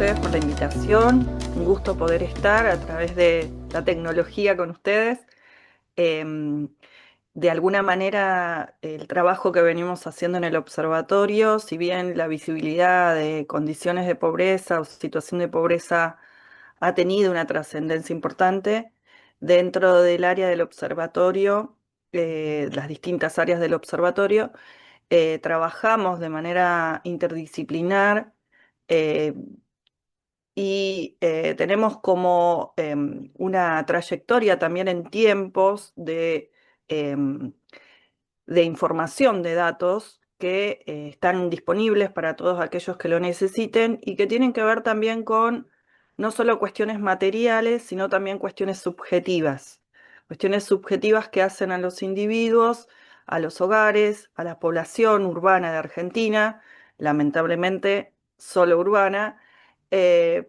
ustedes por la invitación. Un gusto poder estar a través de la tecnología con ustedes. Em, de alguna manera, el trabajo que venimos haciendo en el observatorio, si bien la visibilidad de condiciones de pobreza o situación de pobreza ha tenido una trascendencia importante, dentro del área del observatorio, las distintas áreas del observatorio, trabajamos de manera interdisciplinar eh, y tenemos como una trayectoria también en tiempos em, de información de datos que están disponibles para todos aquellos que lo necesiten y que tienen que ver también con no solo cuestiones materiales, sino también cuestiones subjetivas que hacen a los individuos, a los hogares, a la población urbana de Argentina, lamentablemente solo urbana,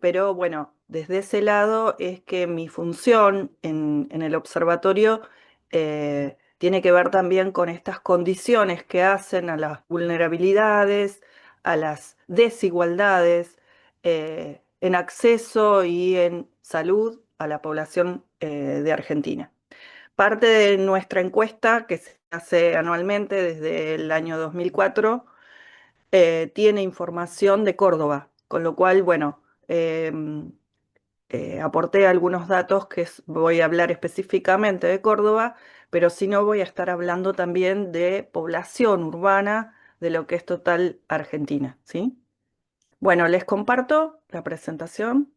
pero bueno, desde ese lado es que mi función en el observatorio tiene que ver también con estas condiciones que hacen a las vulnerabilidades, a las desigualdades en acceso y en salud a la población de Argentina. Parte de nuestra encuesta, que se hace anualmente desde el año 2004, tiene información de Córdoba, con lo cual, bueno, aporté algunos datos voy a hablar específicamente de Córdoba, pero si no voy a estar hablando también de población urbana de lo que es total Argentina, ¿sí? Bueno, les comparto la presentación.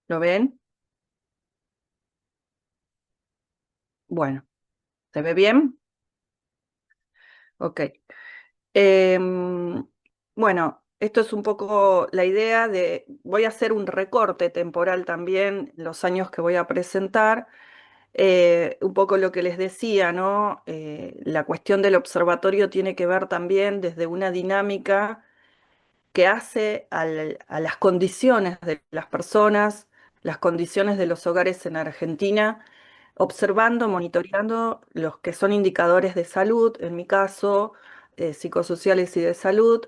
¿Lo ven? Bueno, ¿se ve bien? Ok. Em, bueno, esto es un poco la idea voy a hacer un recorte temporal también, los años que voy a presentar. Un poco lo que les decía, ¿no? La cuestión del observatorio tiene que ver también desde una dinámica que hace a las condiciones de las personas, las condiciones de los hogares en Argentina, observando, monitoreando los que son indicadores de salud, en mi caso, psicosociales y de salud,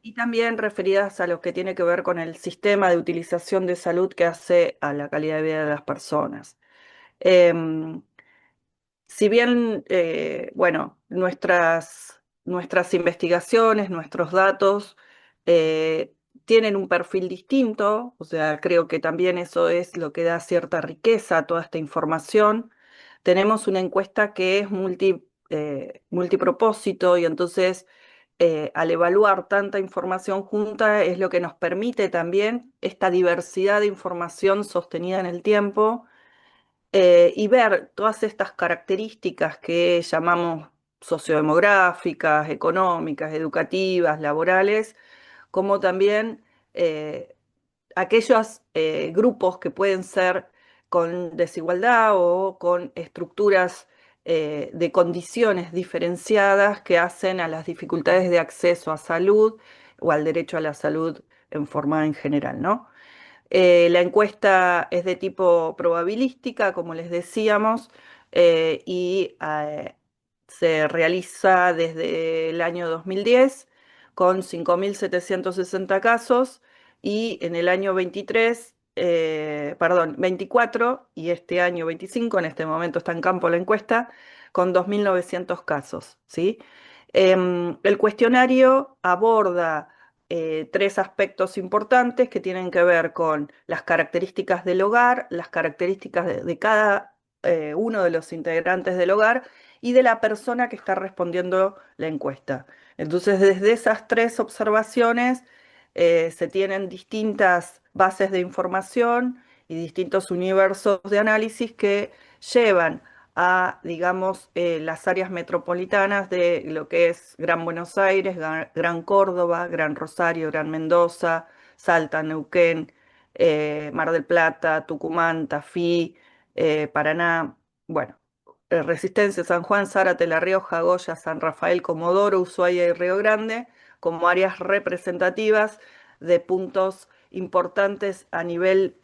y también referidas a lo que tiene que ver con el sistema de utilización de salud que hace a la calidad de vida de las personas. Em, si bien, bueno, nuestras investigaciones, nuestros datos tienen un perfil distinto, o sea, creo que también eso es lo que da cierta riqueza a toda esta información. Tenemos una encuesta que es multipropósito y entonces al evaluar tanta información junta es lo que nos permite también esta diversidad de información sostenida en el tiempo y ver todas estas características que llamamos sociodemográficas, económicas, educativas, laborales, como también eh, aquellos grupos que pueden ser con desigualdad o con estructuras de condiciones diferenciadas que hacen a las dificultades de acceso a salud o al derecho a la salud en forma en general, ¿no? La encuesta es de tipo probabilística, como les decíamos, y se realiza desde el año 2010 con 5.760 casos y en el año 24 y este año 25, en este momento está en campo la encuesta, con 2.900 casos, ¿sí? El cuestionario aborda tres aspectos importantes que tienen que ver con las características del hogar, las características de cada uno de los integrantes del hogar y de la persona que está respondiendo la encuesta. Entonces, desde esas tres observaciones se tienen distintas bases de información y distintos universos de análisis que llevan a, digamos, las áreas metropolitanas de lo que es Gran Buenos Aires, Gran Córdoba, Gran Rosario, Gran Mendoza, Salta, Neuquén, Mar del Plata, Tucumán, Tafí, Paraná, bueno, Resistencia, San Juan, Zárate, La Rioja, Goya, San Rafael, Comodoro, Ushuaia y Río Grande, como áreas representativas de puntos importantes a nivel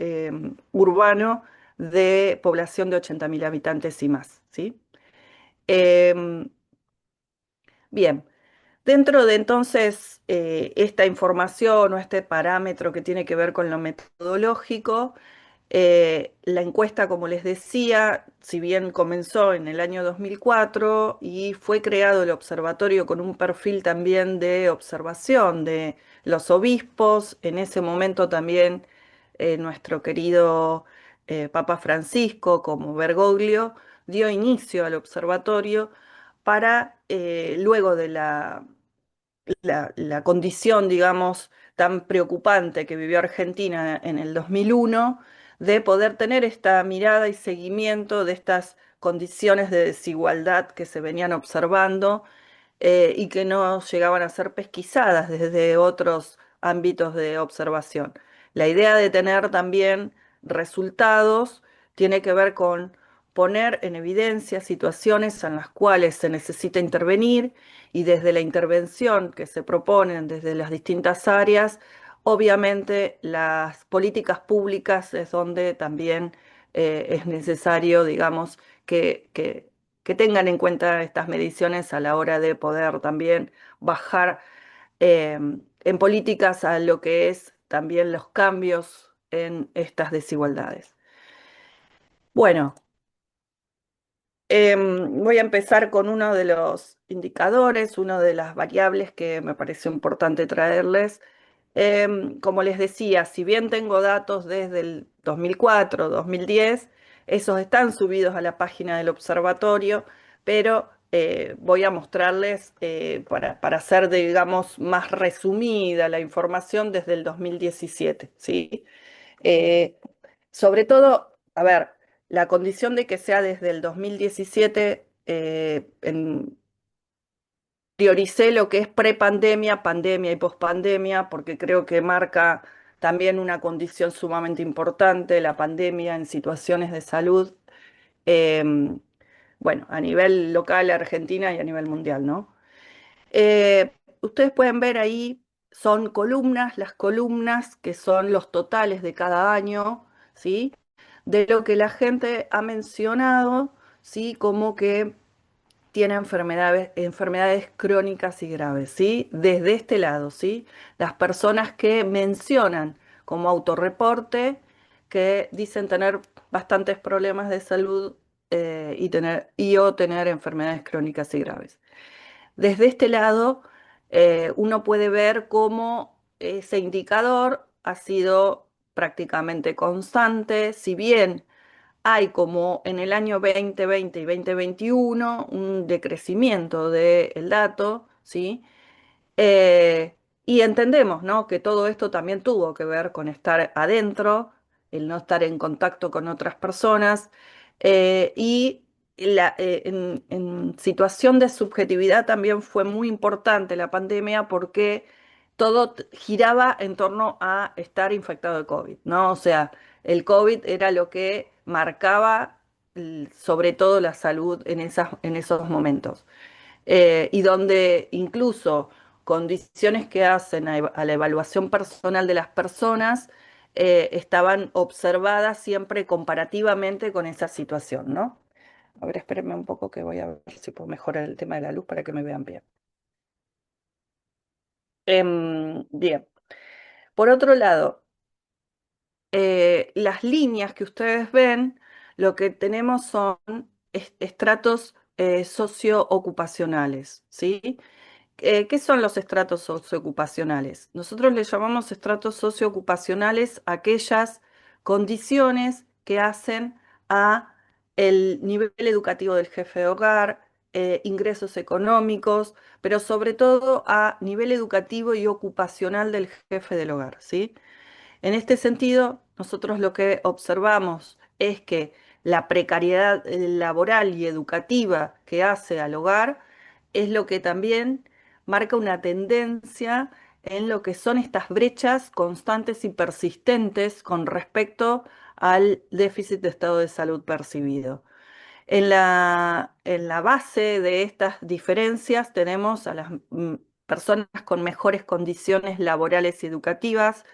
urbano de población de 80.000 habitantes y más. ¿sí? Em, Bien. Dentro de entonces esta información o este parámetro que tiene que ver con lo metodológico, la encuesta, como les decía, si bien comenzó en el año 2004 y fue creado el observatorio con un perfil también de observación de los obispos, en ese momento también nuestro querido Papa Francisco, como Bergoglio, dio inicio al observatorio para luego de la condición, digamos, tan preocupante que vivió Argentina en el 2001, de poder tener esta mirada y seguimiento de estas condiciones de desigualdad que se venían observando y que no llegaban a ser pesquisadas desde otros ámbitos de observación. La idea de tener también resultados tiene que ver con poner en evidencia situaciones en las cuales se necesita intervenir y desde la intervención que se proponen desde las distintas áreas, obviamente las políticas públicas es donde también es necesario, digamos, que tengan en cuenta estas mediciones a la hora de poder también bajar en políticas a lo que es también los cambios en estas desigualdades. Bueno, voy a empezar con uno de los indicadores, una de las variables que me pareció importante traerles. Como les decía, si bien tengo datos desde el 2004, 2010, esos están subidos a la página del observatorio, pero voy a mostrarles para hacer, digamos, más resumida la información desde el 2017, ¿sí? Eh, Sobre todo, a ver, la condición de que sea desde el 2017, prioricé lo que es prepandemia, pandemia y pospandemia, porque creo que marca también una condición sumamente importante, la pandemia en situaciones de salud, eh, bueno, a nivel local, Argentina y a nivel mundial, ¿no? Ustedes pueden ver ahí, son columnas, las columnas que son los totales de cada año, ¿sí? De lo que la gente ha mencionado, ¿sí? Como que tiene enfermedades crónicas y graves, ¿sí? Desde este lado, ¿sí? Las personas que mencionan como autorreporte que dicen tener bastantes problemas de salud y o tener enfermedades crónicas y graves. Desde este lado, uno puede ver cómo ese indicador ha sido prácticamente constante, si bien hay como en el año 2020 y 2021 un decrecimiento del dato, ¿sí? Y entendemos, ¿no? Que todo esto también tuvo que ver con estar adentro, el no estar en contacto con otras personas y en situación de subjetividad también fue muy importante la pandemia porque todo giraba en torno a estar infectado de COVID, ¿no? O sea, el COVID era lo que marcaba sobre todo la salud en esos momentos y donde incluso condiciones que hacen a la evaluación personal de las personas estaban observadas siempre comparativamente con esa situación, ¿no? A ver, espérenme un poco que voy a ver si puedo mejorar el tema de la luz para que me vean bien. Bien. Por otro lado, las líneas que ustedes ven, lo que tenemos son estratos socioocupacionales, ¿sí? ¿Qué son los estratos socioocupacionales? Nosotros le llamamos estratos socioocupacionales a aquellas condiciones que hacen a el nivel educativo del jefe de hogar, ingresos económicos, pero sobre todo a nivel educativo y ocupacional del jefe del hogar, ¿sí? En este sentido, nosotros lo que observamos es que la precariedad laboral y educativa que hace al hogar es lo que también marca una tendencia en lo que son estas brechas constantes y persistentes con respecto al déficit de estado de salud percibido. En la base de estas diferencias tenemos a las personas con mejores condiciones laborales y educativas,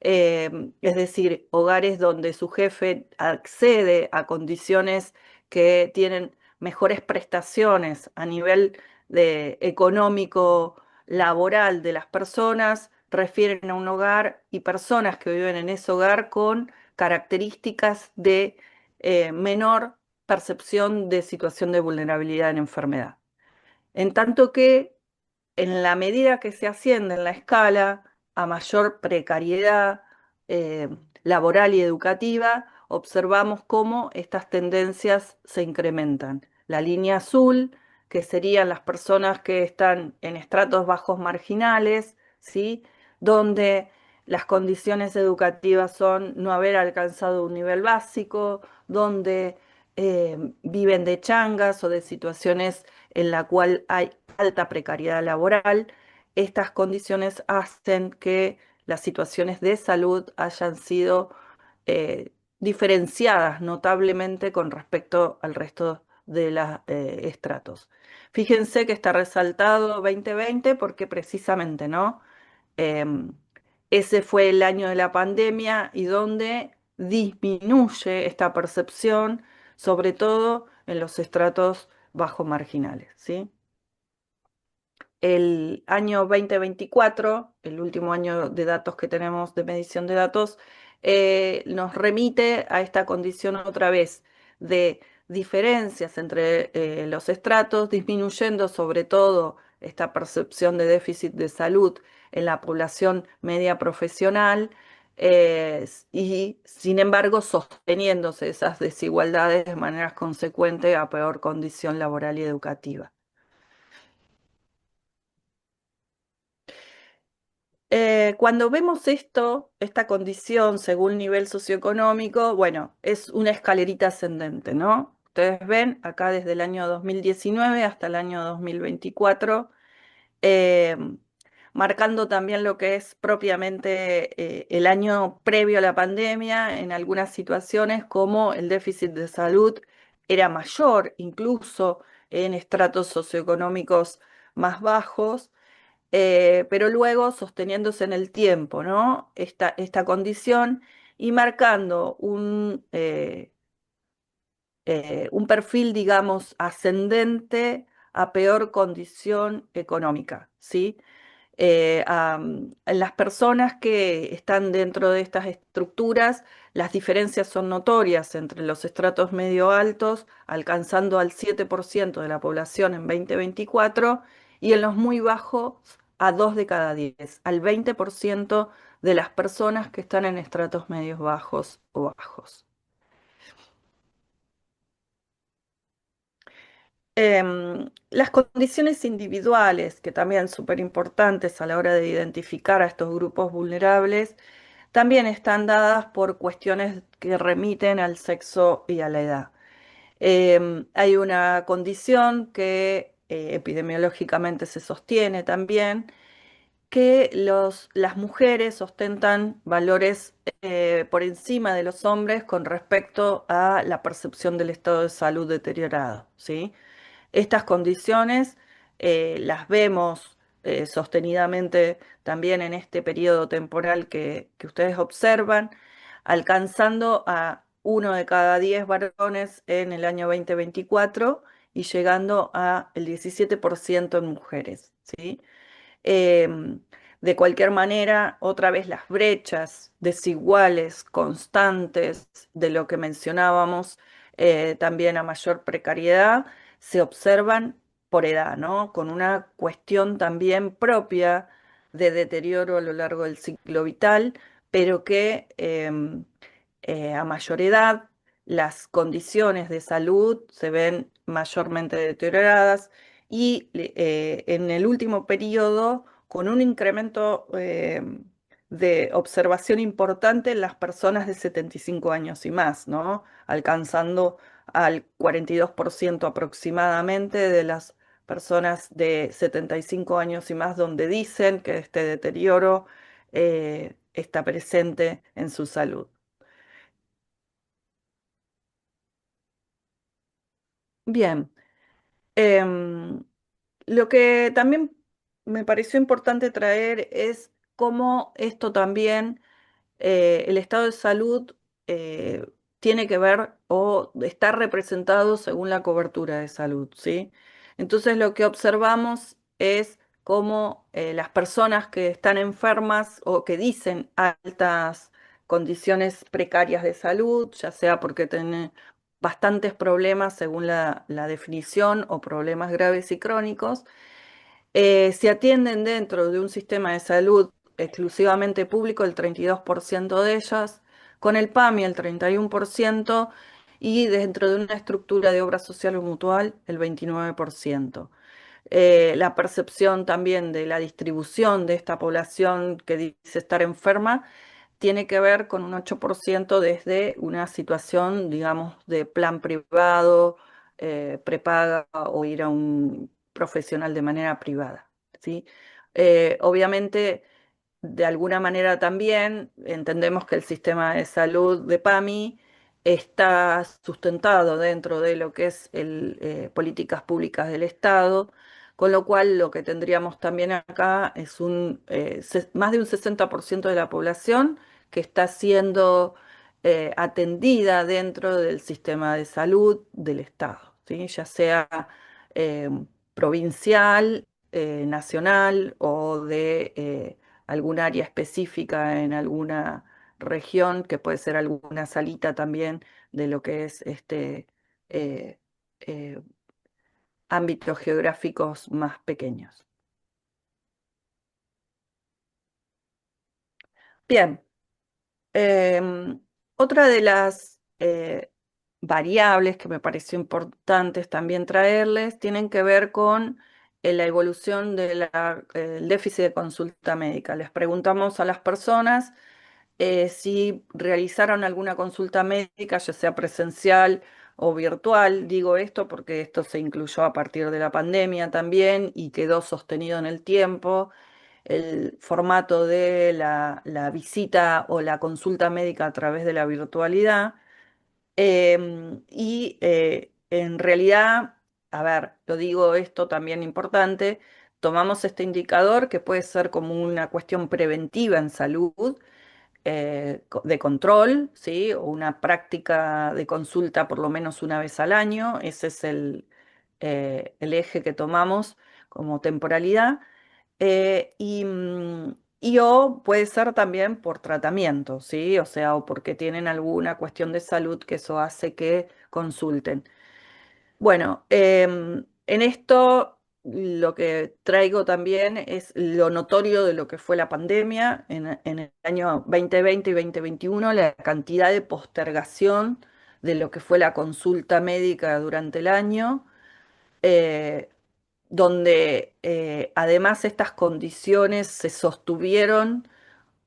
es decir, hogares donde su jefe accede a condiciones que tienen mejores prestaciones a nivel de económico, laboral de las personas, refieren a un hogar y personas que viven en ese hogar con características de menor percepción de situación de vulnerabilidad en enfermedad. En tanto que en la medida que se asciende en la escala a mayor precariedad eh, laboral y educativa, observamos cómo estas tendencias se incrementan. La línea azul, que serían las personas que están en estratos bajos marginales, ¿sí? Donde las condiciones educativas son no haber alcanzado un nivel básico, donde viven de changas o de situaciones en la cual hay alta precariedad laboral. Estas condiciones hacen que las situaciones de salud hayan sido eh, diferenciadas notablemente con respecto al resto de los estratos. Fíjense que está resaltado 2020 porque precisamente, ¿no? Em, Ese fue el año de la pandemia y donde disminuye esta percepción, sobre todo en los estratos bajo marginales, ¿sí? El año 2024, el último año de datos que tenemos de medición de datos, nos remite a esta condición otra vez de diferencias entre los estratos, disminuyendo sobre todo esta percepción de déficit de salud en la población media profesional y, sin embargo, sosteniéndose esas desigualdades de manera consecuente a peor condición laboral y educativa. Cuando vemos esto, esta condición según nivel socioeconómico, bueno, es una escalerita ascendente, ¿no? Ustedes ven acá desde el año 2019 hasta el año 2024, eh, marcando también lo que es propiamente el año previo a la pandemia, en algunas situaciones como el déficit de salud era mayor, incluso en estratos socioeconómicos más bajos, pero luego sosteniéndose en el tiempo, ¿no? Esta condición y marcando un perfil, digamos, ascendente a peor condición económica, ¿sí? En las personas que están dentro de estas estructuras, las diferencias son notorias entre los estratos medio altos, alcanzando al 7% de la población en 2024, y en los muy bajos a 2 de cada 10, al 20% de las personas que están en estratos medios bajos o bajos. Las condiciones individuales, que también son súper importantes a la hora de identificar a estos grupos vulnerables, también están dadas por cuestiones que remiten al sexo y a la edad. Hay una condición que epidemiológicamente se sostiene también, que las mujeres ostentan valores por encima de los hombres con respecto a la percepción del estado de salud deteriorado, ¿sí? Estas condiciones las vemos sostenidamente también en este periodo temporal que ustedes observan, alcanzando a 1 de cada 10 varones en el año 2024 y llegando a el 17% en mujeres, ¿sí? Em, de cualquier manera, otra vez las brechas desiguales, constantes de lo que mencionábamos, también a mayor precariedad, se observan por edad, ¿no? Con una cuestión también propia de deterioro a lo largo del ciclo vital, pero que a mayor edad las condiciones de salud se ven mayormente deterioradas y en el último periodo con un incremento de observación importante en las personas de 75 años y más, ¿no? Alcanzando al 42% aproximadamente de las personas de 75 años y más, donde dicen que este deterioro está presente en su salud. Bien. em, Lo que también me pareció importante traer es cómo esto también, el estado de salud, tiene que ver o está representado según la cobertura de salud, ¿sí? Entonces lo que observamos es cómo las personas que están enfermas o que dicen altas condiciones precarias de salud, ya sea porque tienen bastantes problemas según la definición o problemas graves y crónicos, se atienden dentro de un sistema de salud exclusivamente público el 32% de ellas, con el PAMI el 31% y dentro de una estructura de obra social o mutual el 29%. La percepción también de la distribución de esta población que dice estar enferma tiene que ver con un 8% desde una situación, digamos, de plan privado, prepaga o ir a un profesional de manera privada, ¿sí? Obviamente, de alguna manera también entendemos que el sistema de salud de PAMI está sustentado dentro de lo que es políticas públicas del Estado, con lo cual lo que tendríamos también acá es más de un 60% de la población que está siendo atendida dentro del sistema de salud del Estado, ¿sí? Ya sea eh, provincial, nacional o de algún área específica en alguna región, que puede ser alguna salita también de lo que es eh, eh, ámbitos geográficos más pequeños. Bien, otra de las variables que me pareció importantes también traerles tienen que ver con la evolución del déficit de consulta médica. Les preguntamos a las personas si realizaron alguna consulta médica, ya sea presencial o virtual. Digo esto porque esto se incluyó a partir de la pandemia también y quedó sostenido en el tiempo. El formato de la visita o la consulta médica a través de la virtualidad. En realidad, a ver, lo digo esto también importante, tomamos este indicador que puede ser como una cuestión preventiva en salud, de control, ¿sí? O una práctica de consulta por lo menos una vez al año. Ese es el eje que tomamos como temporalidad. O puede ser también por tratamiento, ¿sí? O sea, o porque tienen alguna cuestión de salud que eso hace que consulten. Bueno, en esto lo que traigo también es lo notorio de lo que fue la pandemia en el año 2020 y 2021, la cantidad de postergación de lo que fue la consulta médica durante el año, eh, donde además estas condiciones se sostuvieron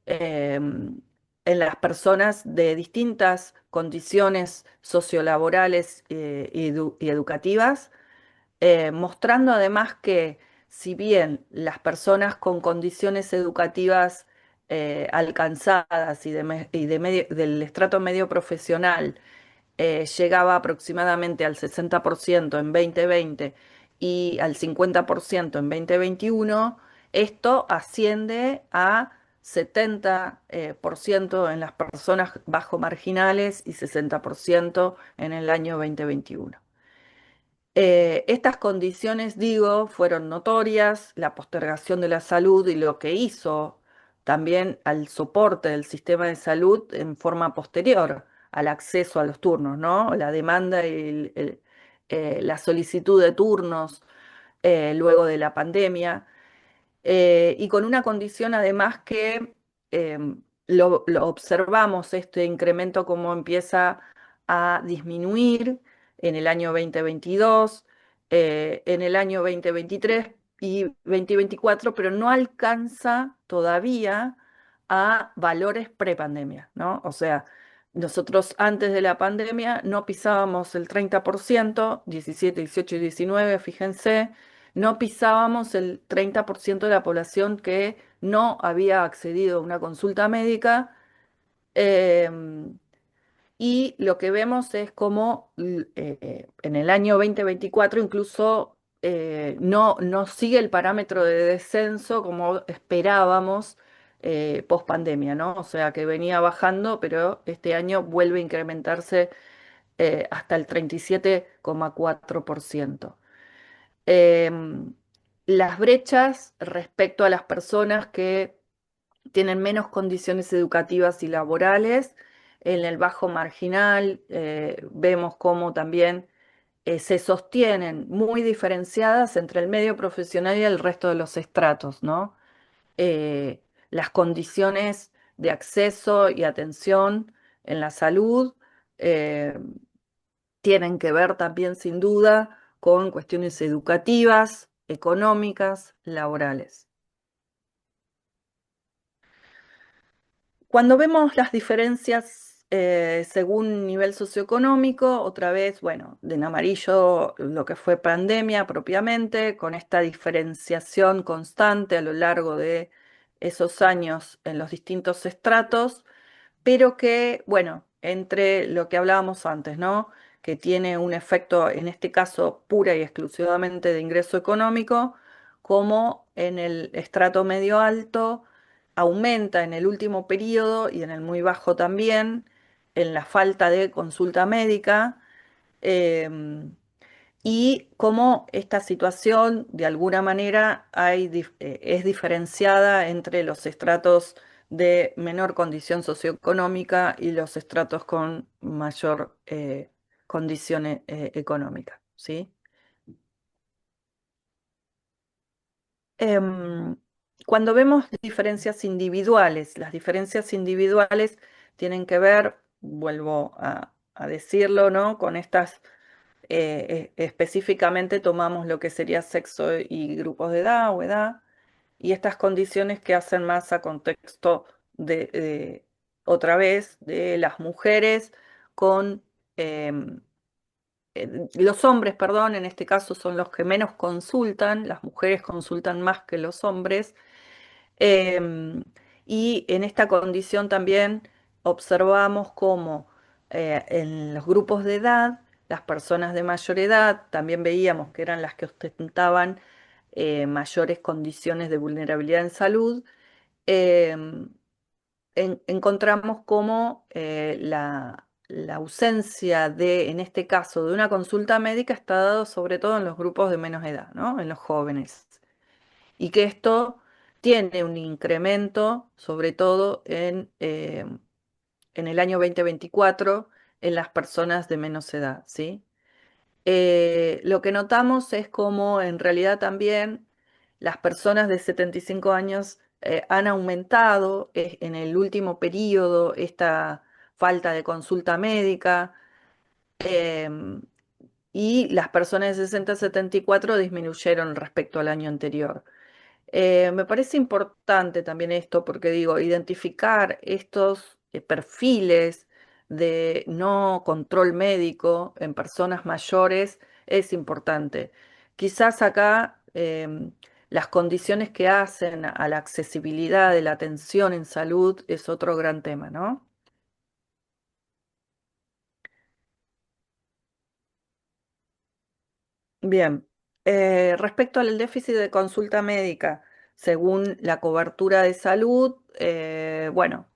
en las personas de distintas condiciones sociolaborales y educativas, mostrando además que si bien las personas con condiciones educativas alcanzadas del estrato medio profesional llegaba aproximadamente al 60% en 2020 y al 50% en 2021, esto asciende a 70% en las personas bajo marginales y 60% en el año 2021. Estas condiciones, digo, fueron notorias, la postergación de la salud y lo que hizo también al soporte del sistema de salud en forma posterior al acceso a los turnos, ¿no? La demanda y la solicitud de turnos luego de la pandemia y con una condición además que lo observamos, este incremento como empieza a disminuir en el año 2022, en el año 2023 y 2024, pero no alcanza todavía a valores prepandemia, ¿no? O sea, nosotros antes de la pandemia no pisábamos el 30%, 17, 18 y 19, fíjense, no pisábamos el 30% de la población que no había accedido a una consulta médica. em, y lo que vemos es como en el año 2024 incluso no sigue el parámetro de descenso como esperábamos post pandemia, ¿no? O sea que venía bajando, pero este año vuelve a incrementarse hasta el 37,4%. Em, las brechas respecto a las personas que tienen menos condiciones educativas y laborales, en el bajo marginal, vemos cómo también se sostienen muy diferenciadas entre el medio profesional y el resto de los estratos, ¿no? Las condiciones de acceso y atención en la salud eh, tienen que ver también sin duda con cuestiones educativas, económicas, laborales. Cuando vemos las diferencias según nivel socioeconómico, otra vez, bueno, en amarillo lo que fue pandemia propiamente, con esta diferenciación constante a lo largo de esos años en los distintos estratos, pero que, bueno, entre lo que hablábamos antes, ¿no? Que tiene un efecto, en este caso, pura y exclusivamente de ingreso económico, como en el estrato medio alto aumenta en el último periodo y en el muy bajo también, en la falta de consulta médica, em, y cómo esta situación de alguna manera es diferenciada entre los estratos de menor condición socioeconómica y los estratos con mayor condición económica, ¿sí? Em, Cuando vemos diferencias individuales, las diferencias individuales tienen que ver, vuelvo a decirlo, ¿no? Con estas específicamente tomamos lo que sería sexo y grupos de edad o edad, y estas condiciones que hacen más a contexto otra vez, de las mujeres con em, los hombres, perdón, en este caso son los que menos consultan, las mujeres consultan más que los hombres, Em, y en esta condición también observamos cómo en los grupos de edad, las personas de mayor edad, también veíamos que eran las que ostentaban mayores condiciones de vulnerabilidad en salud, em, encontramos cómo la ausencia de, en este caso, de una consulta médica está dado sobre todo en los grupos de menos edad, ¿no? En los jóvenes y que esto tiene un incremento, sobre todo en el año 2024, en las personas de menos edad, ¿sí? Lo que notamos es como en realidad también las personas de 75 años han aumentado en el último periodo esta falta de consulta médica. em, y las personas de 60 a 74 disminuyeron respecto al año anterior. Me parece importante también esto porque digo, identificar estos perfiles de no control médico en personas mayores es importante. Quizás acá las condiciones que hacen a la accesibilidad de la atención en salud es otro gran tema, ¿no? Bien, respecto al déficit de consulta médica, según la cobertura de salud, bueno.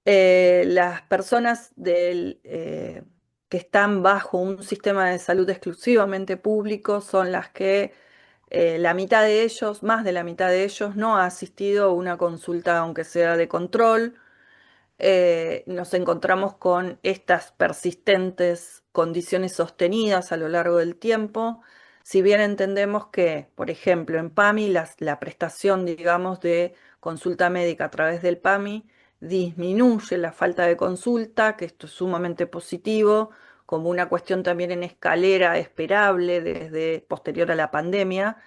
Las personas que están bajo un sistema de salud exclusivamente público son las que la mitad de ellos, más de la mitad de ellos, no ha asistido a una consulta, aunque sea de control. Nos encontramos con estas persistentes condiciones sostenidas a lo largo del tiempo. Si bien entendemos que, por ejemplo, en PAMI, la prestación, digamos, de consulta médica a través del PAMI disminuye la falta de consulta, que esto es sumamente positivo, como una cuestión también en escalera esperable desde posterior a la pandemia.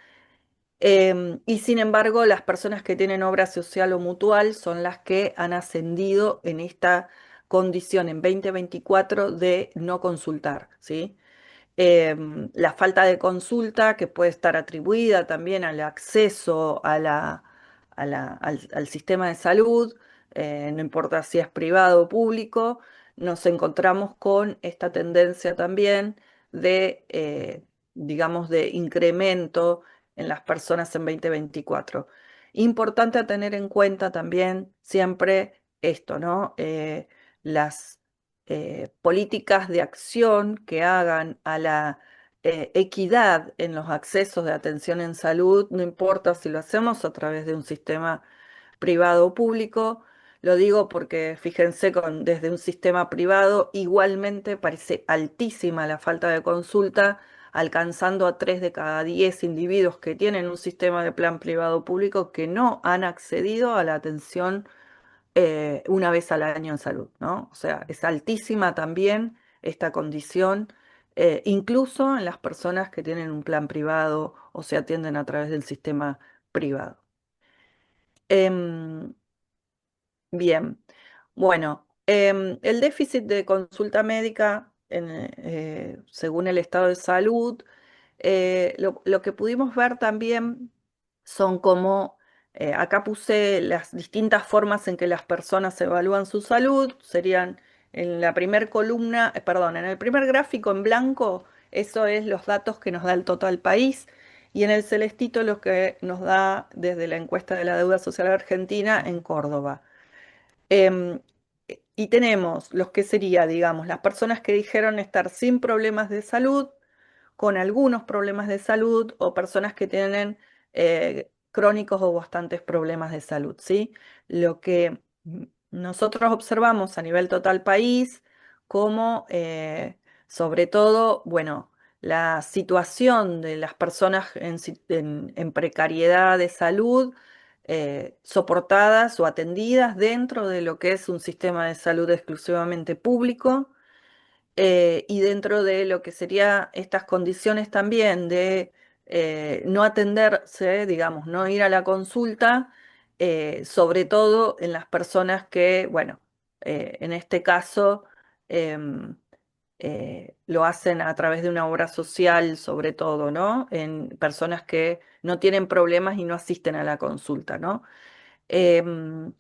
Y sin embargo, las personas que tienen obra social o mutual son las que han ascendido en esta condición en 2024 de no consultar, ¿sí? La falta de consulta que puede estar atribuida también al acceso al sistema de salud, no importa si es privado o público, nos encontramos con esta tendencia también digamos, de incremento en las personas en 2024. Importante a tener en cuenta también siempre esto, ¿no? Las políticas de acción que hagan a la equidad en los accesos de atención en salud, no importa si lo hacemos a través de un sistema privado o público. Lo digo porque fíjense, desde un sistema privado igualmente parece altísima la falta de consulta, alcanzando a 3 de cada 10 individuos que tienen un sistema de plan privado público que no han accedido a la atención una vez al año en salud, ¿no? O sea, es altísima también esta condición, incluso en las personas que tienen un plan privado o se atienden a través del sistema privado. Em, Bien, bueno, el déficit de consulta médica, según el estado de salud, lo que pudimos ver también son como, acá puse las distintas formas en que las personas evalúan su salud, serían en la primer columna, perdón, en el primer gráfico en blanco, eso es los datos que nos da el total país, y en el celestito lo que nos da desde la encuesta de la deuda social argentina en Córdoba. Em, y tenemos los que sería, digamos, las personas que dijeron estar sin problemas de salud, con algunos problemas de salud o personas que tienen crónicos o bastantes problemas de salud, ¿sí? Lo que nosotros observamos a nivel total país, como sobre todo, bueno, la situación de las personas en precariedad de salud, soportadas o atendidas dentro de lo que es un sistema de salud exclusivamente público, y dentro de lo que sería estas condiciones también de no atenderse, digamos, no ir a la consulta, sobre todo en las personas que, bueno, en este caso em, lo hacen a través de una obra social, sobre todo, ¿no? En personas que no tienen problemas y no asisten a la consulta, ¿no? Em,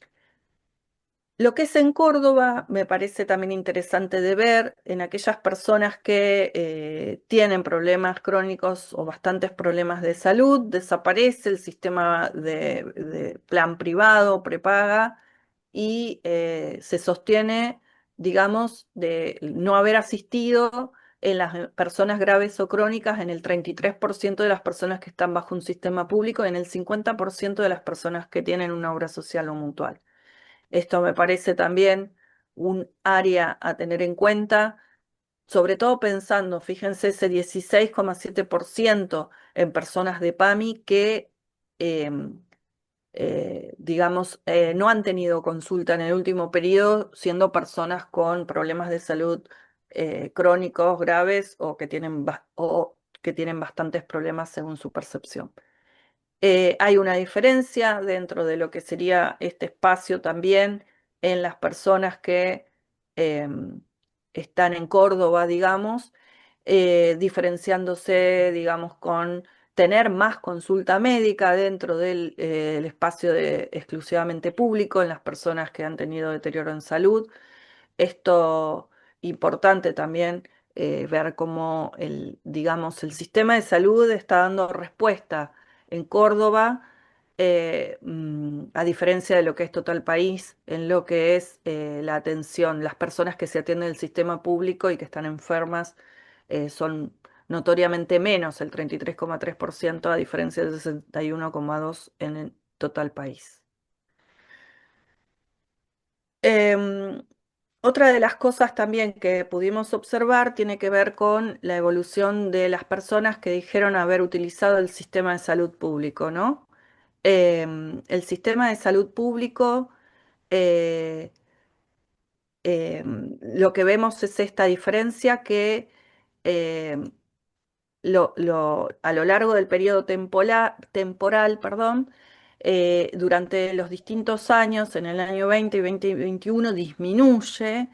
lo que es en Córdoba me parece también interesante de ver en aquellas personas que tienen problemas crónicos o bastantes problemas de salud, desaparece el sistema de plan privado, prepaga, y se sostiene, digamos, de no haber asistido en las personas graves o crónicas en el 33% de las personas que están bajo un sistema público y en el 50% de las personas que tienen una obra social o mutual. Esto me parece también un área a tener en cuenta, sobre todo pensando, fíjense, ese 16,7% en personas de PAMI que, em, digamos, no han tenido consulta en el último periodo, siendo personas con problemas de salud crónicos, graves o que tienen bastantes problemas según su percepción. Hay una diferencia dentro de lo que sería este espacio también en las personas que em, están en Córdoba, digamos, diferenciándose, digamos, con tener más consulta médica dentro del el espacio exclusivamente público en las personas que han tenido deterioro en salud. Esto importante también, ver cómo digamos, el sistema de salud está dando respuesta en Córdoba, a diferencia de lo que es Total País, en lo que es la atención. Las personas que se atienden en el sistema público y que están enfermas son notoriamente menos, el 33,3%, a diferencia del 61,2% en el Total País. Em, Otra de las cosas también que pudimos observar tiene que ver con la evolución de las personas que dijeron haber utilizado el sistema de salud público, ¿no? El sistema de salud público, eh, lo que vemos es esta diferencia que em, a lo largo del periodo temporal, perdón, durante los distintos años, en el año 20 y 2021, disminuye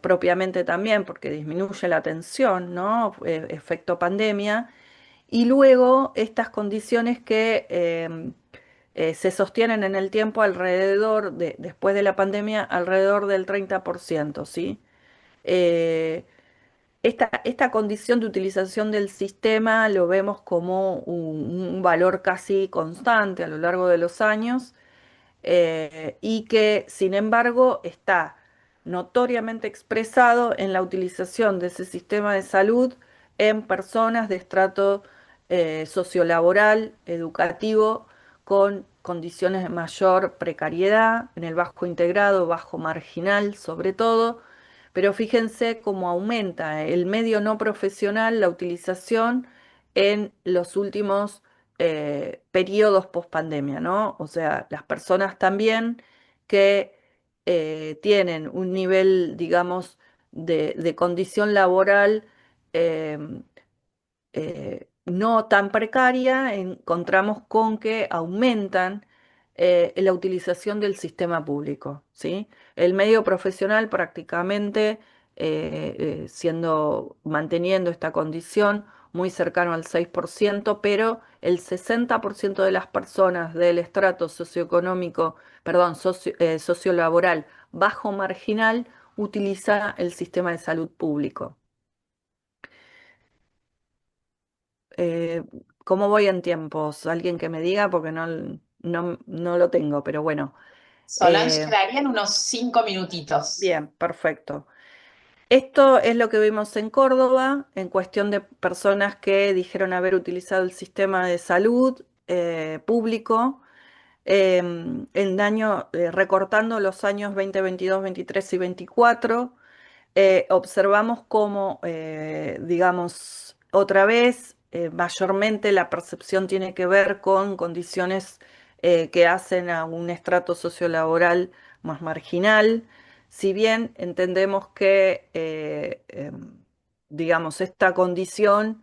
propiamente también, porque disminuye la atención, ¿no? Efecto pandemia, y luego estas condiciones que se sostienen en el tiempo después de la pandemia, alrededor del 30%, ¿sí? Eh, esta condición de utilización del sistema lo vemos como un valor casi constante a lo largo de los años, y que sin embargo está notoriamente expresado en la utilización de ese sistema de salud en personas de estrato sociolaboral, educativo, con condiciones de mayor precariedad, en el bajo integrado, bajo marginal sobre todo, pero fíjense cómo aumenta el medio no profesional, la utilización en los últimos periodos post pandemia, ¿no? O sea, las personas también que tienen un nivel, digamos, de condición laboral eh, no tan precaria, encontramos con que aumentan la utilización del sistema público, ¿sí? El medio profesional prácticamente manteniendo esta condición muy cercano al 6%, pero el 60% de las personas del estrato socioeconómico, perdón, sociolaboral bajo marginal utiliza el sistema de salud público. Eh, ¿Cómo voy en tiempos? Alguien que me diga, porque no lo tengo, pero bueno. Solange Eh, quedaría en unos 5 minutitos. Bien, perfecto. Esto es lo que vimos en Córdoba, en cuestión de personas que dijeron haber utilizado el sistema de salud público recortando los años 2022, 23 y 24. Observamos cómo, digamos, otra vez, mayormente la percepción tiene que ver con condiciones que hacen a un estrato sociolaboral más marginal, si bien entendemos que, digamos, esta condición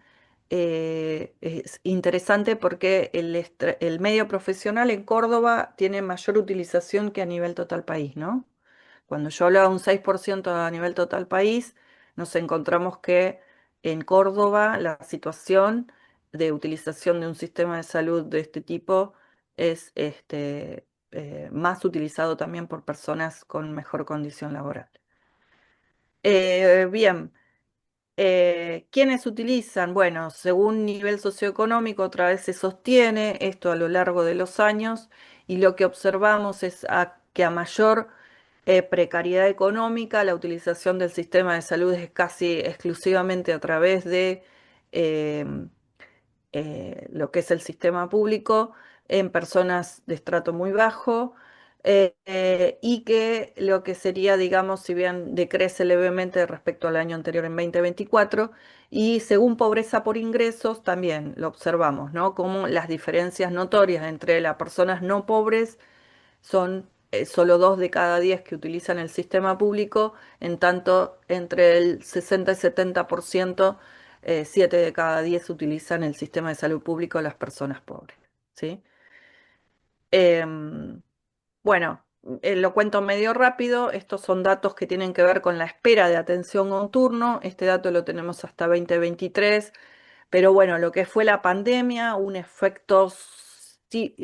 es interesante porque el medio profesional en Córdoba tiene mayor utilización que a nivel total país, ¿no? Cuando yo hablaba de un 6% a nivel total país, nos encontramos que en Córdoba la situación de utilización de un sistema de salud de este tipo es más utilizado también por personas con mejor condición laboral. Bien, ¿quiénes utilizan? Bueno, según nivel socioeconómico, otra vez se sostiene esto a lo largo de los años y lo que observamos es que a mayor precariedad económica, la utilización del sistema de salud es casi exclusivamente a través de eh, lo que es el sistema público en personas de estrato muy bajo, y que lo que sería, digamos, si bien decrece levemente respecto al año anterior en 2024, y según pobreza por ingresos también lo observamos, ¿no? Como las diferencias notorias entre las personas no pobres son solo 2 de cada 10 que utilizan el sistema público, en tanto entre el 60 y 70%, 7 de cada 10 utilizan el sistema de salud público las personas pobres, ¿sí? Em, bueno, lo cuento medio rápido. Estos son datos que tienen que ver con la espera de atención a un turno. Este dato lo tenemos hasta 2023, pero bueno, lo que fue la pandemia, un efecto sí,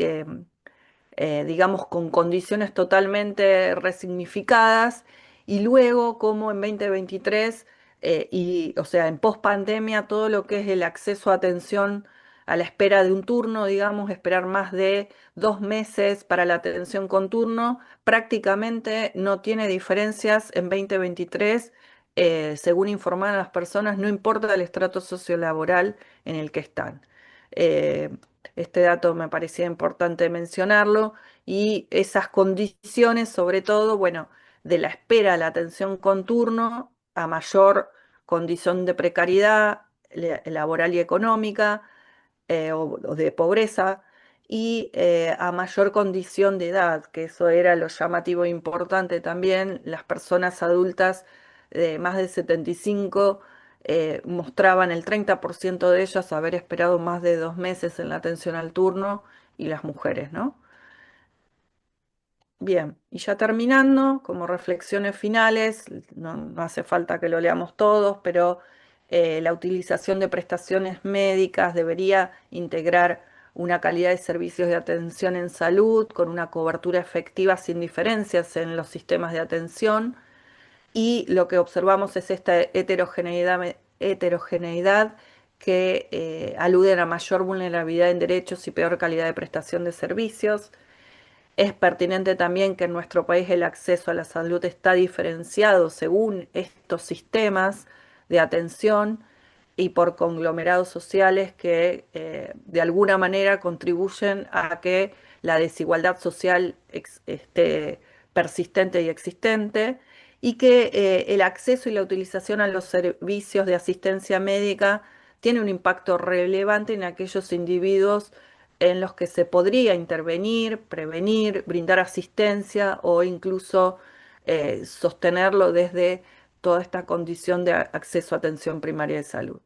digamos, con condiciones totalmente resignificadas, y luego como en 2023, o sea, en pospandemia, todo lo que es el acceso a atención a la espera de un turno, digamos, esperar más de 2 meses para la atención con turno, prácticamente no tiene diferencias en 2023. Según informaron las personas, no importa el estrato sociolaboral en el que están. Eh, este dato me parecía importante mencionarlo, y esas condiciones, sobre todo, bueno, de la espera a la atención con turno, a mayor condición de precariedad laboral y económica, o de pobreza, y a mayor condición de edad, que eso era lo llamativo e importante también. Las personas adultas de más de 75 mostraban el 30% de ellas haber esperado más de 2 meses en la atención al turno, y las mujeres, ¿no? Bien, y ya terminando, como reflexiones finales, no hace falta que lo leamos todos, pero la utilización de prestaciones médicas debería integrar una calidad de servicios de atención en salud con una cobertura efectiva sin diferencias en los sistemas de atención, y lo que observamos es esta heterogeneidad heterogeneidad que aluden a mayor vulnerabilidad en derechos y peor calidad de prestación de servicios. Es pertinente también que en nuestro país el acceso a la salud está diferenciado según estos sistemas de atención y por conglomerados sociales que de alguna manera contribuyen a que la desigualdad social esté persistente y existente y que el acceso y la utilización a los servicios de asistencia médica tiene un impacto relevante en aquellos individuos en los que se podría intervenir, prevenir, brindar asistencia o incluso sostenerlo desde toda esta condición de acceso a atención primaria de salud.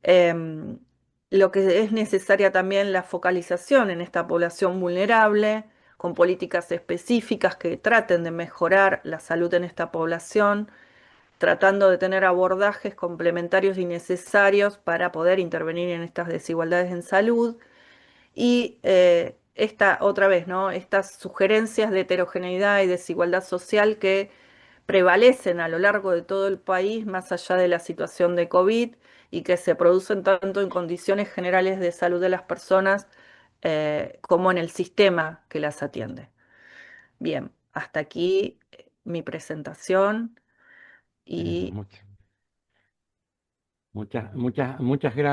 Em, lo que es necesaria también la focalización en esta población vulnerable, con políticas específicas que traten de mejorar la salud en esta población, tratando de tener abordajes complementarios y necesarios para poder intervenir en estas desigualdades en salud y esta, otra vez, ¿no? Estas sugerencias de heterogeneidad y desigualdad social que prevalecen a lo largo de todo el país, más allá de la situación de COVID, y que se producen tanto en condiciones generales de salud de las personas como en el sistema que las atiende. Bien, hasta aquí mi presentación Eso, y muchas gracias.